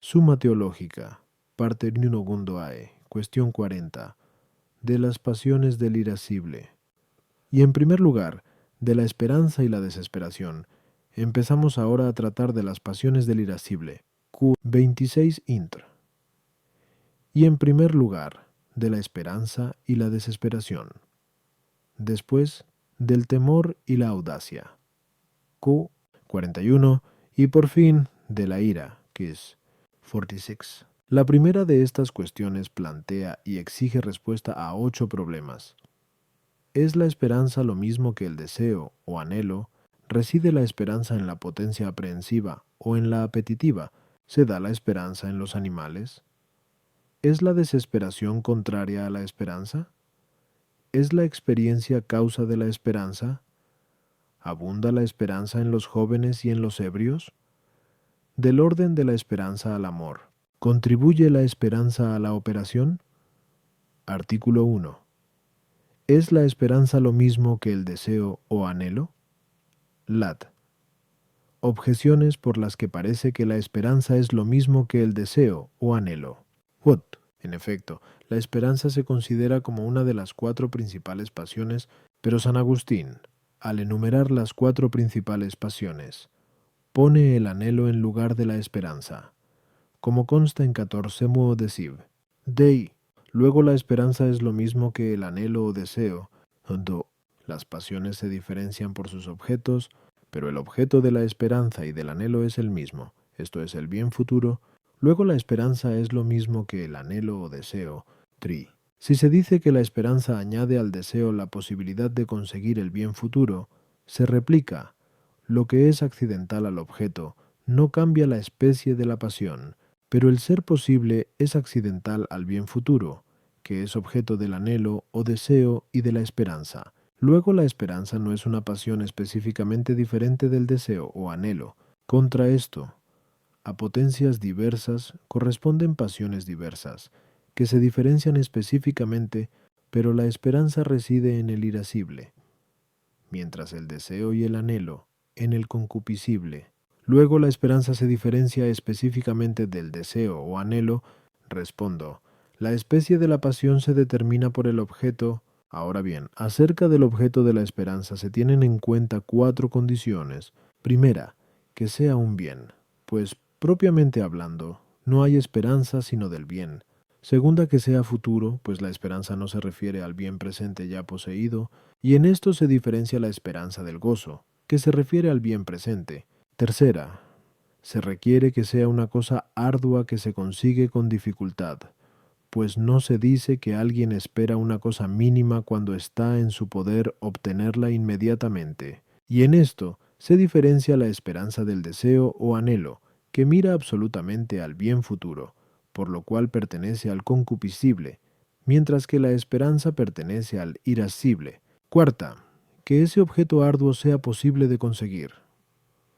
Summa Teológica, parte 1 cuestión 40, de las pasiones del irascible. Y en primer lugar, de la esperanza y la desesperación, empezamos ahora a tratar de las pasiones del irascible, Q 26 intr. Y en primer lugar, de la esperanza y la desesperación. Después, del temor y la audacia, Q 41, y por fin, de la ira, que es 46. La primera de estas cuestiones plantea y exige respuesta a 8 problemas. ¿Es la esperanza lo mismo que el deseo o anhelo? ¿Reside la esperanza en la potencia aprehensiva o en la apetitiva? ¿Se da la esperanza en los animales? ¿Es la desesperación contraria a la esperanza? ¿Es la experiencia causa de la esperanza? ¿Abunda la esperanza en los jóvenes y en los ebrios? Del orden de la esperanza al amor, ¿contribuye la esperanza a la operación? Artículo 1. ¿Es la esperanza lo mismo que el deseo o anhelo? Lat. Objeciones por las que parece que la esperanza es lo mismo que el deseo o anhelo. What? En efecto, la esperanza se considera como una de las 4 principales pasiones, pero San Agustín, al enumerar las 4 principales pasiones, pone el anhelo en lugar de la esperanza, como consta en 14mo deciv. Dei. Luego la esperanza es lo mismo que el anhelo o deseo, do. Las pasiones se diferencian por sus objetos, pero el objeto de la esperanza y del anhelo es el mismo, esto es el bien futuro. Luego la esperanza es lo mismo que el anhelo o deseo, tri. Si se dice que la esperanza añade al deseo la posibilidad de conseguir el bien futuro, se replica: lo que es accidental al objeto no cambia la especie de la pasión, pero el ser posible es accidental al bien futuro, que es objeto del anhelo o deseo y de la esperanza. Luego la esperanza no es una pasión específicamente diferente del deseo o anhelo. Contra esto, a potencias diversas corresponden pasiones diversas, que se diferencian específicamente, pero la esperanza reside en el irascible, mientras el deseo y el anhelo en el concupiscible. Luego la esperanza se diferencia específicamente del deseo o anhelo. Respondo, la especie de la pasión se determina por el objeto. Ahora bien, acerca del objeto de la esperanza se tienen en cuenta 4 condiciones. Primera, que sea un bien, pues propiamente hablando, no hay esperanza sino del bien. Segunda, que sea futuro, pues la esperanza no se refiere al bien presente ya poseído, y en esto se diferencia la esperanza del gozo, que se refiere al bien presente. Tercera, se requiere que sea una cosa ardua que se consigue con dificultad, pues no se dice que alguien espera una cosa mínima cuando está en su poder obtenerla inmediatamente. Y en esto se diferencia la esperanza del deseo o anhelo, que mira absolutamente al bien futuro, por lo cual pertenece al concupiscible, mientras que la esperanza pertenece al irascible. Cuarta, que ese objeto arduo sea posible de conseguir,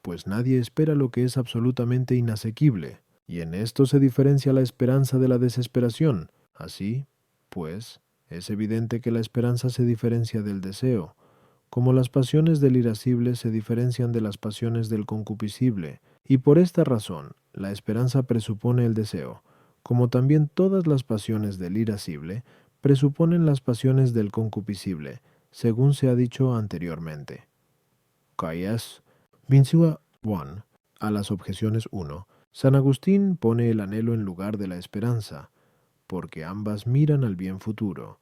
pues nadie espera lo que es absolutamente inasequible, y en esto se diferencia la esperanza de la desesperación. Así, pues, es evidente que la esperanza se diferencia del deseo, como las pasiones del irascible se diferencian de las pasiones del concupiscible, y por esta razón, la esperanza presupone el deseo, como también todas las pasiones del irascible presuponen las pasiones del concupiscible, según se ha dicho anteriormente. Calles, Vincua 1. A las objeciones 1. San Agustín pone el anhelo en lugar de la esperanza, porque ambas miran al bien futuro,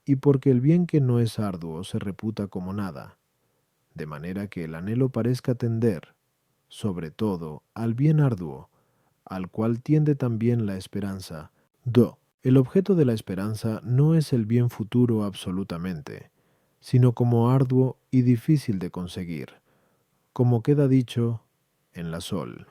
y porque el bien que no es arduo se reputa como nada, de manera que el anhelo parezca tender, sobre todo, al bien arduo, al cual tiende también la esperanza. 2. El objeto de la esperanza no es el bien futuro absolutamente, sino como arduo y difícil de conseguir, como queda dicho en la Sol.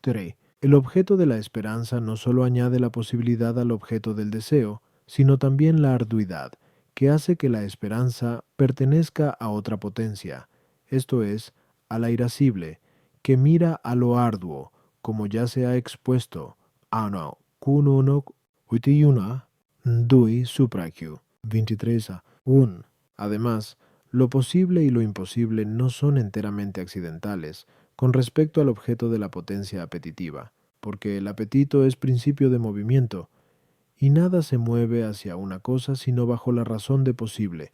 3. El objeto de la esperanza no solo añade la posibilidad al objeto del deseo, sino también la arduidad, que hace que la esperanza pertenezca a otra potencia, esto es, a la irascible, que mira a lo arduo, como ya se ha expuesto. Ano, Q1, Uitiuna, Dui SupraQ, 23. 1. Además, lo posible y lo imposible no son enteramente accidentales con respecto al objeto de la potencia apetitiva, porque el apetito es principio de movimiento, y nada se mueve hacia una cosa sino bajo la razón de posible.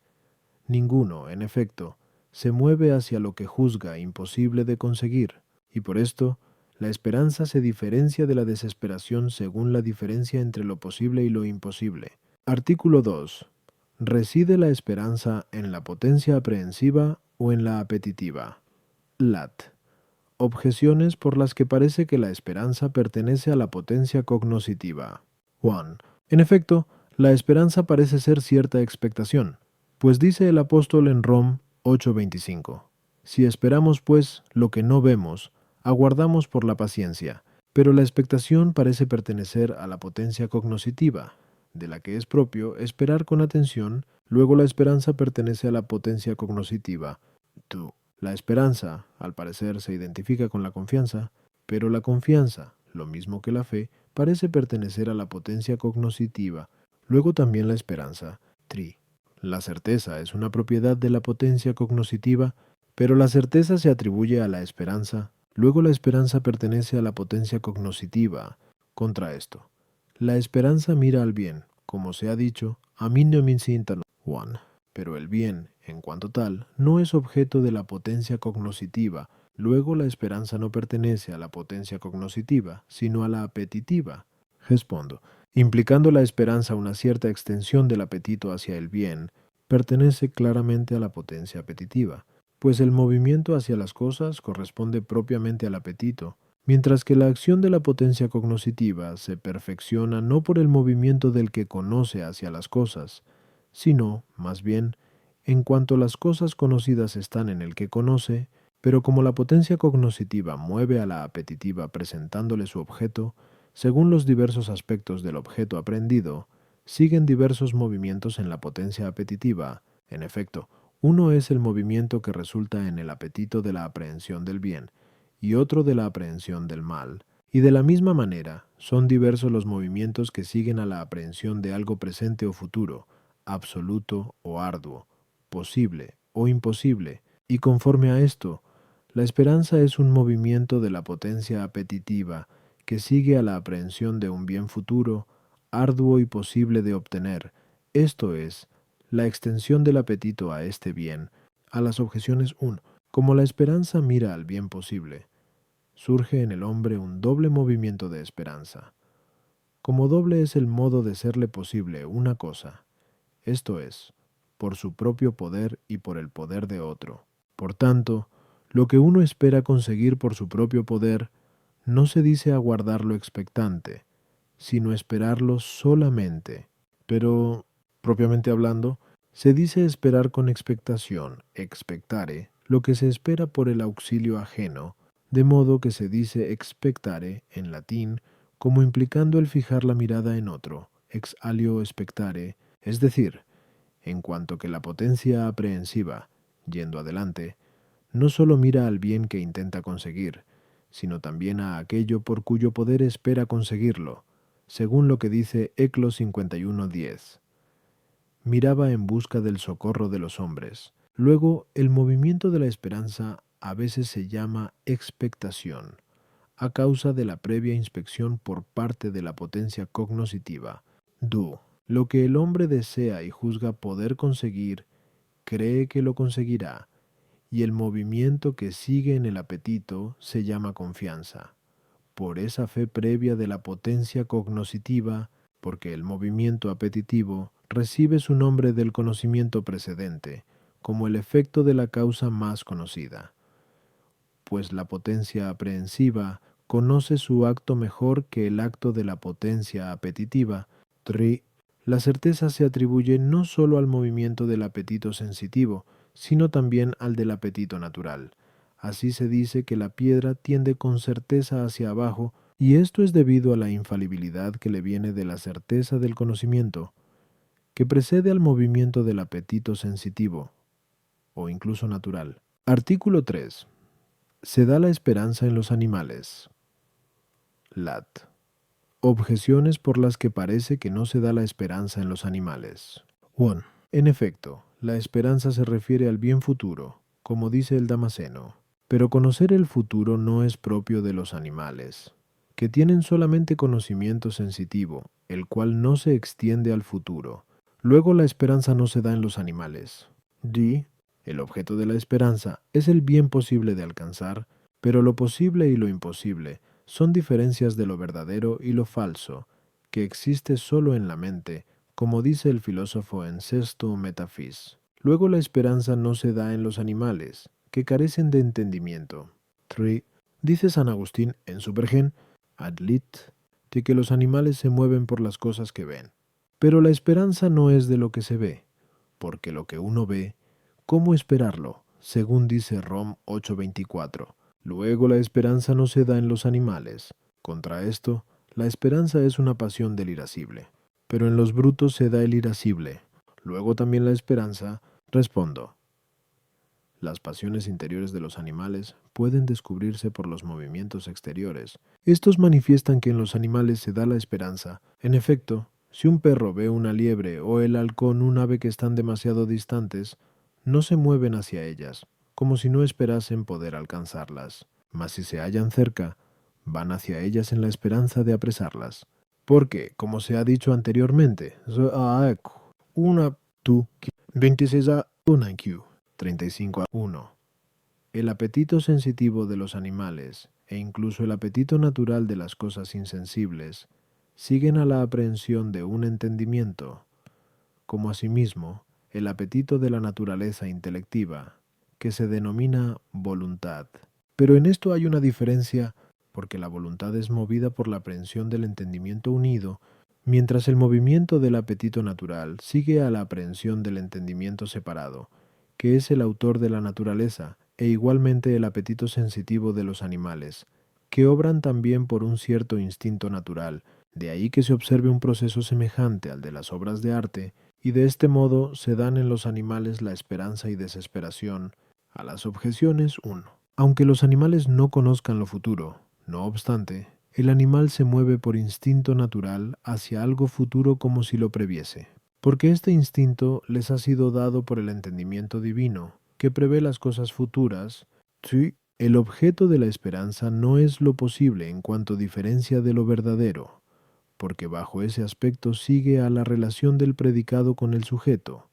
Ninguno, en efecto, se mueve hacia lo que juzga imposible de conseguir, y por esto, la esperanza se diferencia de la desesperación según la diferencia entre lo posible y lo imposible. Artículo 2. ¿Reside la esperanza en la potencia aprehensiva o en la apetitiva? Lat. Objeciones por las que parece que la esperanza pertenece a la potencia cognoscitiva. 1. En efecto, la esperanza parece ser cierta expectación, pues dice el apóstol en Rom 8:25, si esperamos pues lo que no vemos, aguardamos por la paciencia, pero la expectación parece pertenecer a la potencia cognoscitiva, de la que es propio esperar con atención, luego la esperanza pertenece a la potencia cognoscitiva. 2. La esperanza, al parecer, se identifica con la confianza, pero la confianza, lo mismo que la fe, parece pertenecer a la potencia cognoscitiva, luego también la esperanza. 3. La certeza es una propiedad de la potencia cognoscitiva, pero la certeza se atribuye a la esperanza, luego la esperanza pertenece a la potencia cognoscitiva. Contra esto, la esperanza mira al bien, como se ha dicho, a minnem insintan 1. Pero el bien, en cuanto tal, no es objeto de la potencia cognoscitiva, luego la esperanza no pertenece a la potencia cognoscitiva, sino a la apetitiva. Respondo, implicando la esperanza una cierta extensión del apetito hacia el bien, pertenece claramente a la potencia apetitiva, pues el movimiento hacia las cosas corresponde propiamente al apetito, mientras que la acción de la potencia cognoscitiva se perfecciona no por el movimiento del que conoce hacia las cosas, sino, más bien, en cuanto las cosas conocidas están en el que conoce, pero como la potencia cognoscitiva mueve a la apetitiva presentándole su objeto, según los diversos aspectos del objeto aprendido, siguen diversos movimientos en la potencia apetitiva. En efecto, uno es el movimiento que resulta en el apetito de la aprehensión del bien, y otro de la aprehensión del mal, y de la misma manera son diversos los movimientos que siguen a la aprehensión de algo presente o futuro, absoluto o arduo, posible o imposible, y conforme a esto, la esperanza es un movimiento de la potencia apetitiva que sigue a la aprehensión de un bien futuro, arduo y posible de obtener, esto es, la extensión del apetito a este bien. A las objeciones 1. Como la esperanza mira al bien posible, surge en el hombre un doble movimiento de esperanza. Como doble es el modo de serle posible una cosa, esto es, por su propio poder y por el poder de otro. Por tanto, lo que uno espera conseguir por su propio poder, no se dice aguardarlo expectante, sino esperarlo solamente. Pero, propiamente hablando, se dice esperar con expectación, expectare, lo que se espera por el auxilio ajeno, de modo que se dice expectare en latín como implicando el fijar la mirada en otro, ex alio expectare, es decir, en cuanto que la potencia aprehensiva, yendo adelante, no sólo mira al bien que intenta conseguir, sino también a aquello por cuyo poder espera conseguirlo, según lo que dice Eclo 51:10. Miraba en busca del socorro de los hombres. Luego, el movimiento de la esperanza a veces se llama expectación, a causa de la previa inspección por parte de la potencia cognoscitiva. Lo que el hombre desea y juzga poder conseguir, cree que lo conseguirá, y el movimiento que sigue en el apetito se llama confianza, por esa fe previa de la potencia cognoscitiva, porque el movimiento apetitivo recibe su nombre del conocimiento precedente, como el efecto de la causa más conocida, pues la potencia aprehensiva conoce su acto mejor que el acto de la potencia apetitiva. La certeza se atribuye no sólo al movimiento del apetito sensitivo, sino también al del apetito natural. Así se dice que la piedra tiende con certeza hacia abajo, y esto es debido a la infalibilidad que le viene de la certeza del conocimiento, que precede al movimiento del apetito sensitivo, o incluso natural. Artículo 3. Se da la esperanza en los animales. Lat. Objeciones por las que parece que no se da la esperanza en los animales. 1. En efecto, la esperanza se refiere al bien futuro, como dice el Damasceno, pero conocer el futuro no es propio de los animales. que tienen solamente conocimiento sensitivo, el cual no se extiende al futuro. Luego la esperanza no se da en los animales. D. El objeto de la esperanza es el bien posible de alcanzar, pero lo posible y lo imposible son diferencias de lo verdadero y lo falso, que existe solo en la mente, como dice el filósofo en Sexto Metaphys. Luego la esperanza no se da en los animales, que carecen de entendimiento. 3. Dice San Agustín en Supergen, ad lit, de que los animales se mueven por las cosas que ven. Pero la esperanza no es de lo que se ve, porque lo que uno ve, ¿cómo esperarlo? Según dice Rom 8:24. Luego la esperanza no se da en los animales. Contra esto, la esperanza es una pasión del irascible. Pero en los brutos se da el irascible. Luego también la esperanza. Respondo. Las pasiones interiores de los animales pueden descubrirse por los movimientos exteriores. Estos manifiestan que en los animales se da la esperanza. En efecto, si un perro ve una liebre o el halcón un ave que están demasiado distantes, no se mueven hacia ellas, como si no esperasen poder alcanzarlas. Mas si se hallan cerca, van hacia ellas en la esperanza de apresarlas. Porque, como se ha dicho anteriormente, una tu 26 a 1 35:1. El apetito sensitivo de los animales, e incluso el apetito natural de las cosas insensibles, siguen a la aprehensión de un entendimiento, como asimismo el apetito de la naturaleza intelectiva, que se denomina voluntad. Pero en esto hay una diferencia, porque la voluntad es movida por la aprehensión del entendimiento unido, mientras el movimiento del apetito natural sigue a la aprehensión del entendimiento separado, que es el autor de la naturaleza, e igualmente el apetito sensitivo de los animales, que obran también por un cierto instinto natural. De ahí que se observe un proceso semejante al de las obras de arte, y de este modo se dan en los animales la esperanza y desesperación. A las objeciones 1. Aunque los animales no conozcan lo futuro, no obstante, el animal se mueve por instinto natural hacia algo futuro como si lo previese, porque este instinto les ha sido dado por el entendimiento divino, que prevé las cosas futuras. Sí, el objeto de la esperanza no es lo posible en cuanto diferencia de lo verdadero, porque bajo ese aspecto sigue a la relación del predicado con el sujeto,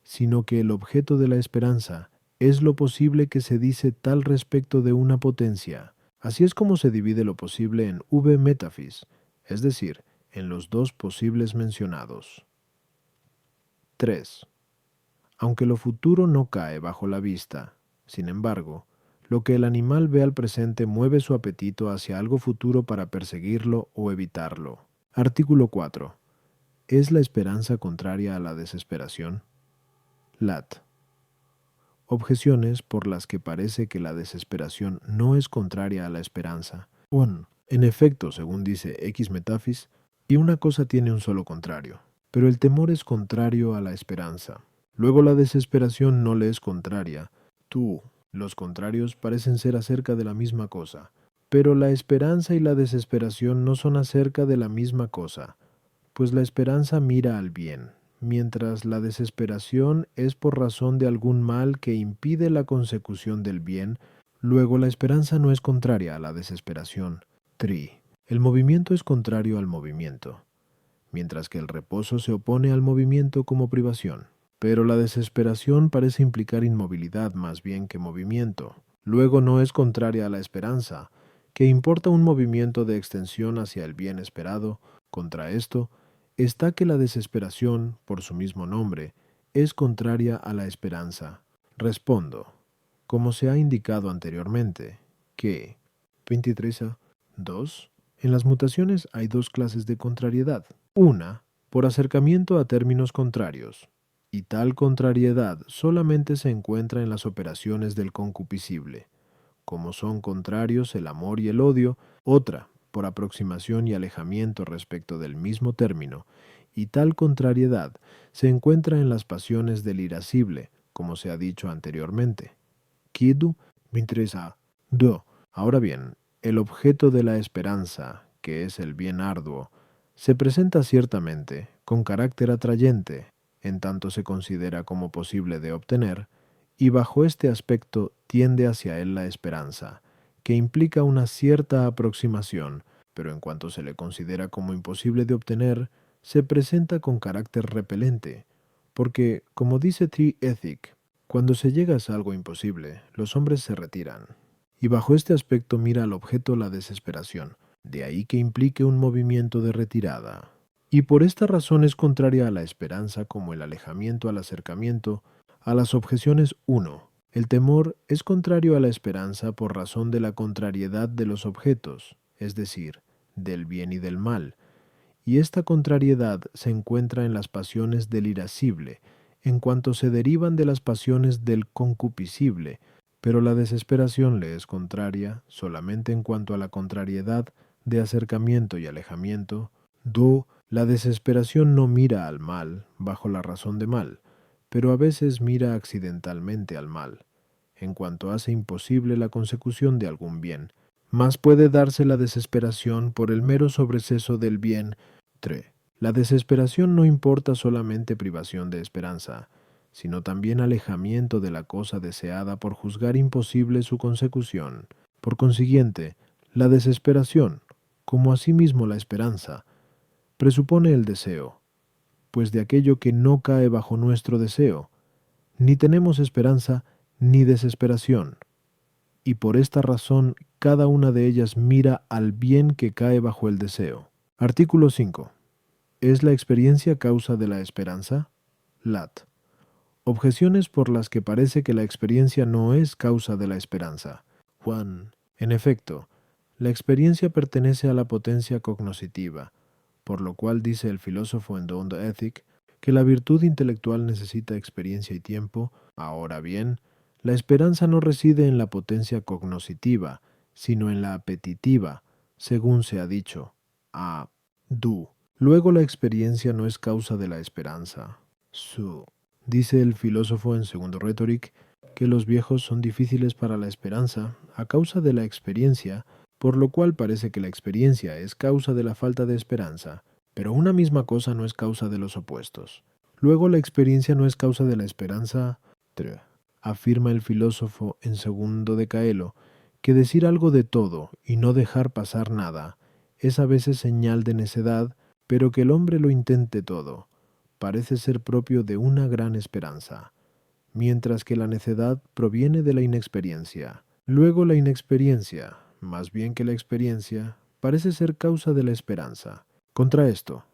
sino que el objeto de la esperanza es lo posible que se dice tal respecto de una potencia. Así es como se divide lo posible en v metaphys, es decir, en los dos posibles mencionados. 3. Aunque lo futuro no cae bajo la vista, sin embargo, lo que el animal ve al presente mueve su apetito hacia algo futuro para perseguirlo o evitarlo. Artículo 4. ¿Es la esperanza contraria a la desesperación? Lat. Objeciones por las que parece que la desesperación no es contraria a la esperanza. 1. En efecto, según dice X Metaphys, y una cosa tiene un solo contrario, pero el temor es contrario a la esperanza. Luego la desesperación no le es contraria. Tú, los contrarios parecen ser acerca de la misma cosa, pero la esperanza y la desesperación no son acerca de la misma cosa, pues la esperanza mira al bien, mientras la desesperación es por razón de algún mal que impide la consecución del bien. Luego la esperanza no es contraria a la desesperación. 3. El movimiento es contrario al movimiento, mientras que el reposo se opone al movimiento como privación. Pero la desesperación parece implicar inmovilidad más bien que movimiento. Luego no es contraria a la esperanza, que importa un movimiento de extensión hacia el bien esperado. Contra esto está que la desesperación, por su mismo nombre, es contraria a la esperanza. Respondo, como se ha indicado anteriormente, que 23a. En las mutaciones hay dos clases de contrariedad. Una, por acercamiento a términos contrarios, y tal contrariedad solamente se encuentra en las operaciones del concupiscible, como son contrarios el amor y el odio. Otra, por aproximación y alejamiento respecto del mismo término, y tal contrariedad se encuentra en las pasiones del irascible, como se ha dicho anteriormente. Quid 23a. Ahora bien, el objeto de la esperanza, que es el bien arduo, se presenta ciertamente con carácter atrayente, en tanto se considera como posible de obtener, y bajo este aspecto tiende hacia él la esperanza, que implica una cierta aproximación, pero en cuanto se le considera como imposible de obtener, se presenta con carácter repelente, porque, como dice Tree Ethic, cuando se llega a algo imposible, los hombres se retiran. Y bajo este aspecto mira al objeto la desesperación, de ahí que implique un movimiento de retirada. Y por esta razón es contraria a la esperanza como el alejamiento al acercamiento, a las objeciones 1. El temor es contrario a la esperanza por razón de la contrariedad de los objetos, es decir, del bien y del mal, y esta contrariedad se encuentra en las pasiones del irascible, en cuanto se derivan de las pasiones del concupiscible, pero la desesperación le es contraria solamente en cuanto a la contrariedad de acercamiento y alejamiento. La desesperación no mira al mal bajo la razón de mal, pero a veces mira accidentalmente al mal, en cuanto hace imposible la consecución de algún bien, mas puede darse la desesperación por el mero sobreceso del bien. 3. La desesperación no importa solamente privación de esperanza, sino también alejamiento de la cosa deseada por juzgar imposible su consecución. Por consiguiente, la desesperación, como asimismo la esperanza, presupone el deseo, pues de aquello que no cae bajo nuestro deseo, ni tenemos esperanza ni desesperación, y por esta razón cada una de ellas mira al bien que cae bajo el deseo. Artículo 5. ¿Es la experiencia causa de la esperanza? Lat. Objeciones por las que parece que la experiencia no es causa de la esperanza. Juan. En efecto, la experiencia pertenece a la potencia cognoscitiva, por lo cual dice el filósofo en The Ethic que la virtud intelectual necesita experiencia y tiempo. Ahora bien, la esperanza no reside en la potencia cognoscitiva, sino en la apetitiva, según se ha dicho. A. Du. Luego la experiencia no es causa de la esperanza. Su. Dice el filósofo en Segundo Rhetoric que los viejos son difíciles para la esperanza a causa de la experiencia, por lo cual parece que la experiencia es causa de la falta de esperanza, pero una misma cosa no es causa de los opuestos. Luego la experiencia no es causa de la esperanza. 3. Afirma el filósofo en Segundo de Caelo que decir algo de todo y no dejar pasar nada es a veces señal de necedad, pero que el hombre lo intente todo parece ser propio de una gran esperanza, mientras que la necedad proviene de la inexperiencia. Luego la inexperiencia, más bien que la experiencia, parece ser causa de la esperanza. Contra esto,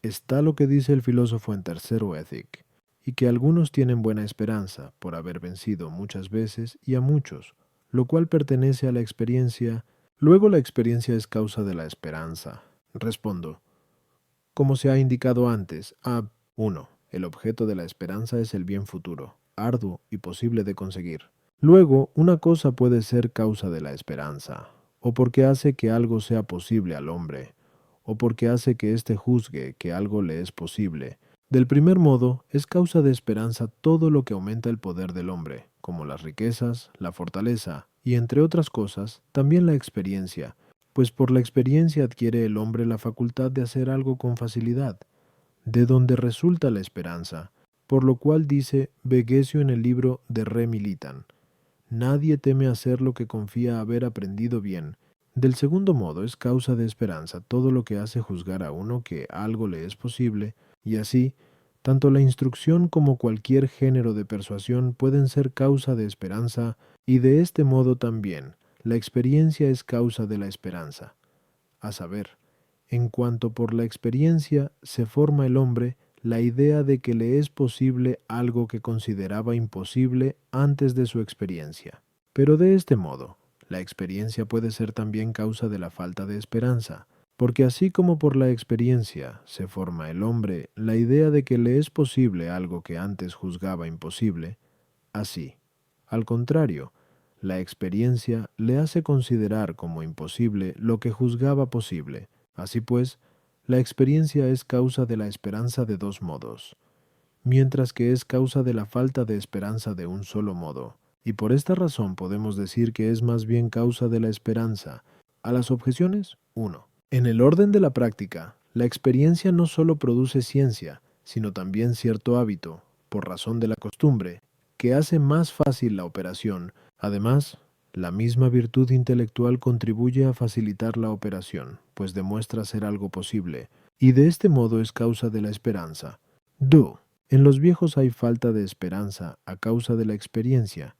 está lo que dice el filósofo en Tercero Ethic, y que algunos tienen buena esperanza por haber vencido muchas veces y a muchos, lo cual pertenece a la experiencia. Luego la experiencia es causa de la esperanza. Respondo, como se ha indicado antes, a 1. El objeto de la esperanza es el bien futuro, arduo y posible de conseguir. Luego, una cosa puede ser causa de la esperanza, o porque hace que algo sea posible al hombre, o porque hace que éste juzgue que algo le es posible. Del primer modo, es causa de esperanza todo lo que aumenta el poder del hombre, como las riquezas, la fortaleza, y entre otras cosas, también la experiencia, pues por la experiencia adquiere el hombre la facultad de hacer algo con facilidad, de donde resulta la esperanza, por lo cual dice Vegesio en el libro de Re Militan: nadie teme hacer lo que confía haber aprendido bien. Del segundo modo es causa de esperanza todo lo que hace juzgar a uno que algo le es posible, y así, tanto la instrucción como cualquier género de persuasión pueden ser causa de esperanza, y de este modo también la experiencia es causa de la esperanza. A saber, en cuanto por la experiencia se forma el hombre la idea de que le es posible algo que consideraba imposible antes de su experiencia. Pero de este modo, la experiencia puede ser también causa de la falta de esperanza, porque así como por la experiencia se forma el hombre la idea de que le es posible algo que antes juzgaba imposible, así, al contrario, la experiencia le hace considerar como imposible lo que juzgaba posible. Así pues, la experiencia es causa de la esperanza de dos modos, mientras que es causa de la falta de esperanza de un solo modo, y por esta razón podemos decir que es más bien causa de la esperanza. A las objeciones, 1. En el orden de la práctica, la experiencia no solo produce ciencia, sino también cierto hábito, por razón de la costumbre, que hace más fácil la operación. Además, La misma virtud intelectual contribuye a facilitar la operación, pues demuestra ser algo posible, y de este modo es causa de la esperanza. 2. En los viejos hay falta de esperanza a causa de la experiencia.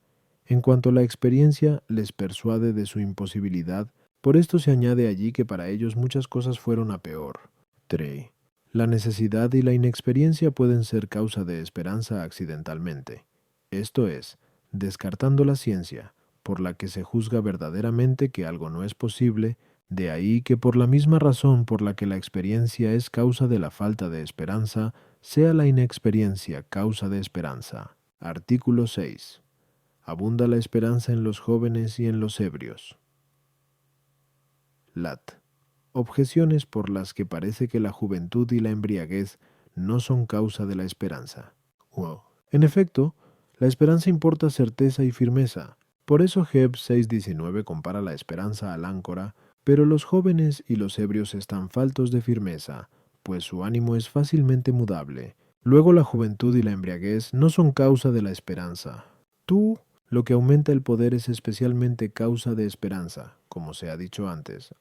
En cuanto la experiencia les persuade de su imposibilidad, por esto se añade allí que para ellos muchas cosas fueron a peor. 3. La necesidad y la inexperiencia pueden ser causa de esperanza accidentalmente. Esto es, descartando la ciencia, por la que se juzga verdaderamente que algo no es posible, de ahí que por la misma razón por la que la experiencia es causa de la falta de esperanza, sea la inexperiencia causa de esperanza. Artículo 6. Abunda la esperanza en los jóvenes y en los ebrios. Lat. Objeciones por las que parece que la juventud y la embriaguez no son causa de la esperanza. Wow. En efecto, la esperanza importa certeza y firmeza. Por eso Heb 6:19 compara la esperanza al áncora, pero los jóvenes y los ebrios están faltos de firmeza, pues su ánimo es fácilmente mudable. Luego la juventud y la embriaguez no son causa de la esperanza. Tú, lo que aumenta el poder es especialmente causa de esperanza, como se ha dicho antes,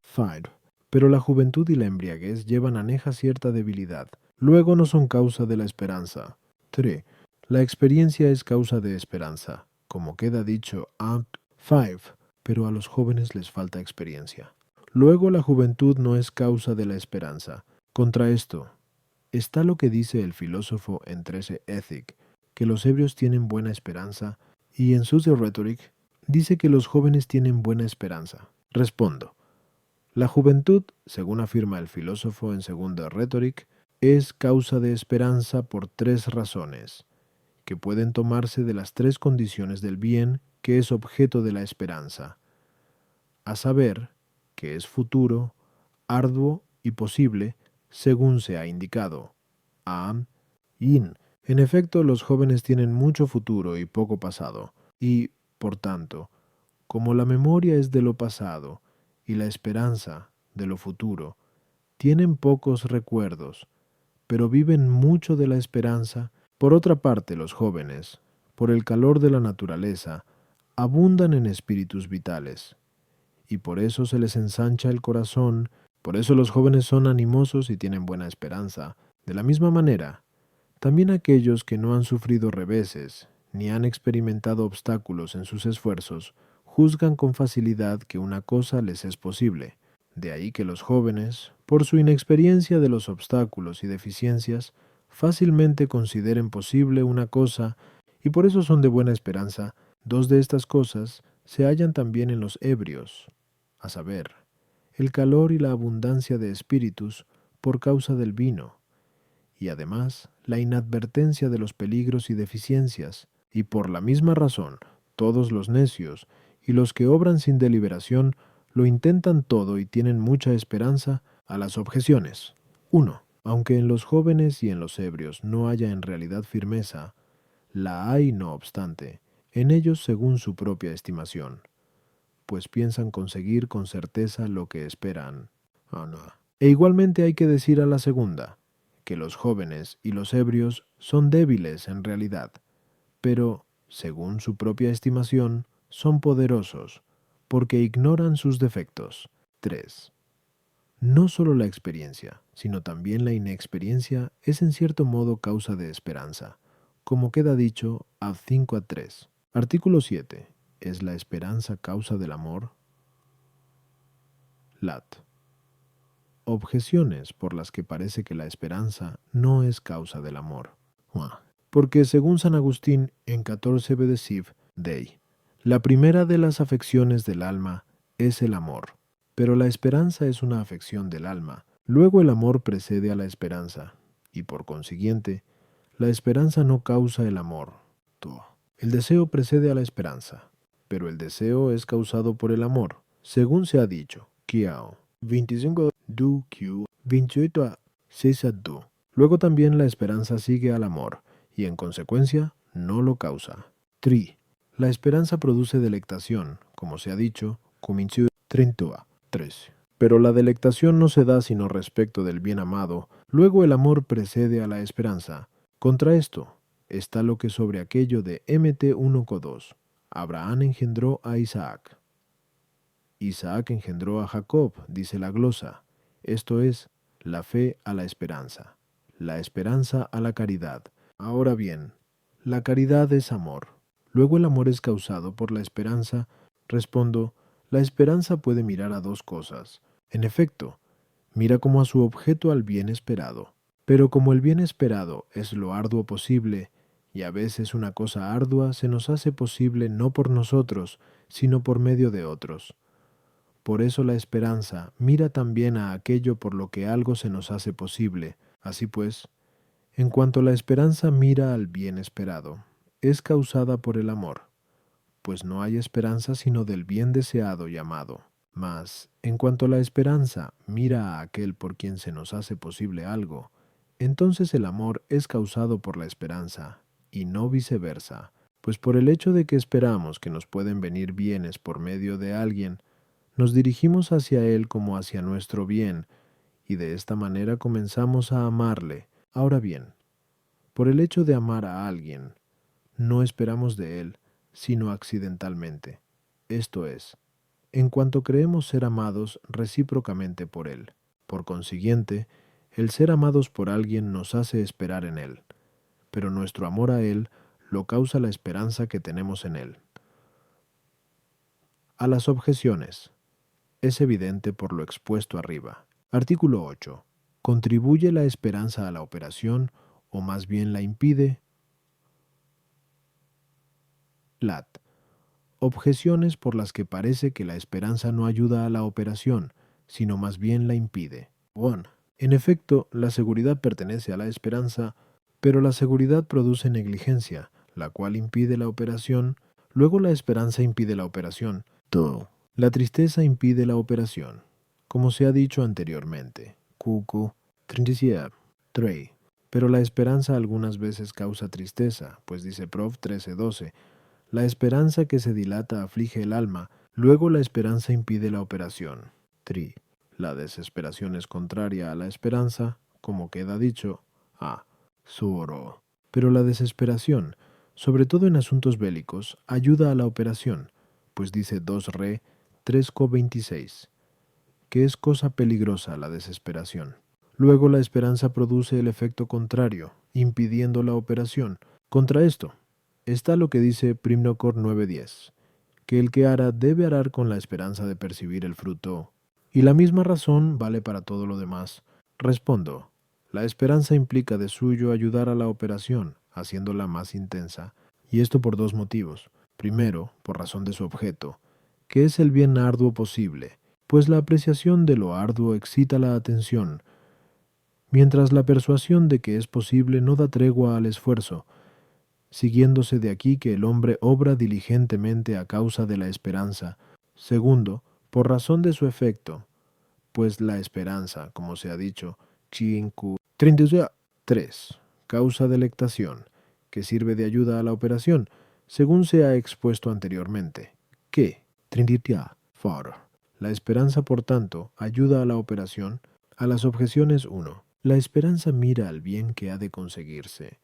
Fire. Pero la juventud y la embriaguez llevan aneja cierta debilidad. Luego no son causa de la esperanza. 3. La experiencia es causa de esperanza, como queda dicho Act 5, pero a los jóvenes les falta experiencia. Luego la juventud no es causa de la esperanza. Contra esto, está lo que dice el filósofo en 13 Ethic, que los ebrios tienen buena esperanza, y en sus Rhetoric dice que los jóvenes tienen buena esperanza. Respondo. La juventud, según afirma el filósofo en segunda Rhetoric, es causa de esperanza por 3 razones, que pueden tomarse de las 3 condiciones del bien que es objeto de la esperanza, a saber, que es futuro, arduo y posible, según se ha indicado. Am, yin. En efecto, los jóvenes tienen mucho futuro y poco pasado, y, por tanto, como la memoria es de lo pasado y la esperanza de lo futuro, tienen pocos recuerdos, pero viven mucho de la esperanza. Por otra parte, los jóvenes, por el calor de la naturaleza, abundan en espíritus vitales, y por eso se les ensancha el corazón. Por eso los jóvenes son animosos y tienen buena esperanza. De la misma manera, también aquellos que no han sufrido reveses, ni han experimentado obstáculos en sus esfuerzos, juzgan con facilidad que una cosa les es posible. De ahí que los jóvenes, por su inexperiencia de los obstáculos y deficiencias, fácilmente consideren posible una cosa, y por eso son de buena esperanza. 2 de estas cosas se hallan también en los ebrios, a saber, el calor y la abundancia de espíritus por causa del vino, y además la inadvertencia de los peligros y deficiencias, y por la misma razón todos los necios y los que obran sin deliberación lo intentan todo y tienen mucha esperanza a las objeciones. 1. Aunque en los jóvenes y en los ebrios no haya en realidad firmeza, la hay no obstante, en ellos según su propia estimación, pues piensan conseguir con certeza lo que esperan. No. E igualmente hay que decir a la segunda, que los jóvenes y los ebrios son débiles en realidad, pero, según su propia estimación, son poderosos, porque ignoran sus defectos. 3. No solo la experiencia, sino también la inexperiencia es en cierto modo causa de esperanza, como queda dicho ad 5:3. Artículo 7. ¿Es la esperanza causa del amor? Lat. Objeciones por las que parece que la esperanza no es causa del amor. Porque según San Agustín en 14 Bedesiv Dei, la primera de las afecciones del alma es el amor, pero la esperanza es una afección del alma. Luego el amor precede a la esperanza, y por consiguiente, la esperanza no causa el amor. El deseo precede a la esperanza, pero el deseo es causado por el amor, según se ha dicho. Kiao 25 du Q 28 a 6 a du. Luego también la esperanza sigue al amor, y en consecuencia no lo causa. 3. La esperanza produce delectación, como se ha dicho, comincio 30 a 3. Pero la delectación no se da sino respecto del bien amado, luego el amor precede a la esperanza. Contra esto está lo que sobre aquello de Mt 1:2, Abraham engendró a Isaac. Isaac engendró a Jacob, dice la glosa. Esto es, la fe a la esperanza a la caridad. Ahora bien, la caridad es amor. Luego el amor es causado por la esperanza. Respondo, la esperanza puede mirar a dos cosas. En efecto, mira como a su objeto al bien esperado. Pero como el bien esperado es lo arduo posible, y a veces una cosa ardua se nos hace posible no por nosotros, sino por medio de otros. Por eso la esperanza mira también a aquello por lo que algo se nos hace posible. Así pues, en cuanto la esperanza mira al bien esperado, es causada por el amor, pues no hay esperanza sino del bien deseado y amado. Mas, en cuanto la esperanza mira a aquel por quien se nos hace posible algo, entonces el amor es causado por la esperanza, y no viceversa, pues por el hecho de que esperamos que nos pueden venir bienes por medio de alguien, nos dirigimos hacia él como hacia nuestro bien, y de esta manera comenzamos a amarle. Ahora bien, por el hecho de amar a alguien, no esperamos de él, sino accidentalmente. Esto es, en cuanto creemos ser amados recíprocamente por él. Por consiguiente, el ser amados por alguien nos hace esperar en él, pero nuestro amor a él lo causa la esperanza que tenemos en él. A las objeciones. Es evidente por lo expuesto arriba. Artículo 8. ¿Contribuye la esperanza a la operación o más bien la impide? Lat. Objeciones por las que parece que la esperanza no ayuda a la operación, sino más bien la impide. 1. En efecto, la seguridad pertenece a la esperanza, pero la seguridad produce negligencia, la cual impide la operación, luego la esperanza impide la operación. 2. La tristeza impide la operación, como se ha dicho anteriormente. Cucu 37. 3. Pero la esperanza algunas veces causa tristeza, pues dice Prof. 13:12. La esperanza que se dilata aflige el alma, luego la esperanza impide la operación. 3. La desesperación es contraria a la esperanza, como queda dicho, a suoro. Pero la desesperación, sobre todo en asuntos bélicos, ayuda a la operación, pues dice 2 Re 3:26, que es cosa peligrosa la desesperación. Luego la esperanza produce el efecto contrario, impidiendo la operación. Contra esto está lo que dice Primnocor 9:10, que el que ara debe arar con la esperanza de percibir el fruto. Y la misma razón vale para todo lo demás. Respondo, la esperanza implica de suyo ayudar a la operación, haciéndola más intensa, y esto por dos motivos. Primero, por razón de su objeto, que es el bien arduo posible, pues la apreciación de lo arduo excita la atención, mientras la persuasión de que es posible no da tregua al esfuerzo, siguiéndose de aquí que el hombre obra diligentemente a causa de la esperanza. Segundo, por razón de su efecto, pues la esperanza, como se ha dicho, 3, causa delectación, que sirve de ayuda a la operación, según se ha expuesto anteriormente, que, la esperanza, por tanto, ayuda a la operación. A las objeciones 1. La esperanza mira al bien que ha de conseguirse,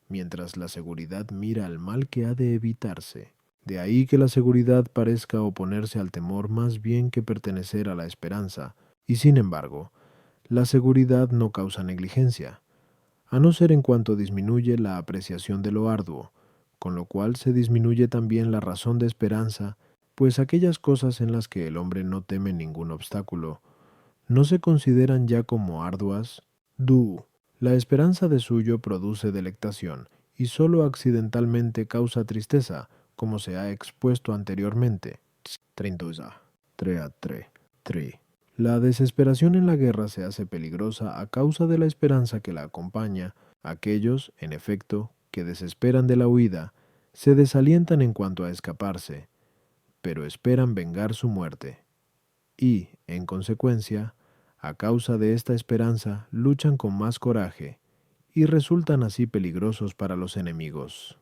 mientras la seguridad mira al mal que ha de evitarse. De ahí que la seguridad parezca oponerse al temor más bien que pertenecer a la esperanza, y sin embargo, la seguridad no causa negligencia, a no ser en cuanto disminuye la apreciación de lo arduo, con lo cual se disminuye también la razón de esperanza, pues aquellas cosas en las que el hombre no teme ningún obstáculo, no se consideran ya como arduas. La esperanza de suyo produce delectación, y sólo accidentalmente causa tristeza, como se ha expuesto anteriormente. 3. La desesperación en la guerra se hace peligrosa a causa de la esperanza que la acompaña. Aquellos, en efecto, que desesperan de la huida, se desalientan en cuanto a escaparse, pero esperan vengar su muerte. Y, en consecuencia, a causa de esta esperanza, luchan con más coraje, y resultan así peligrosos para los enemigos.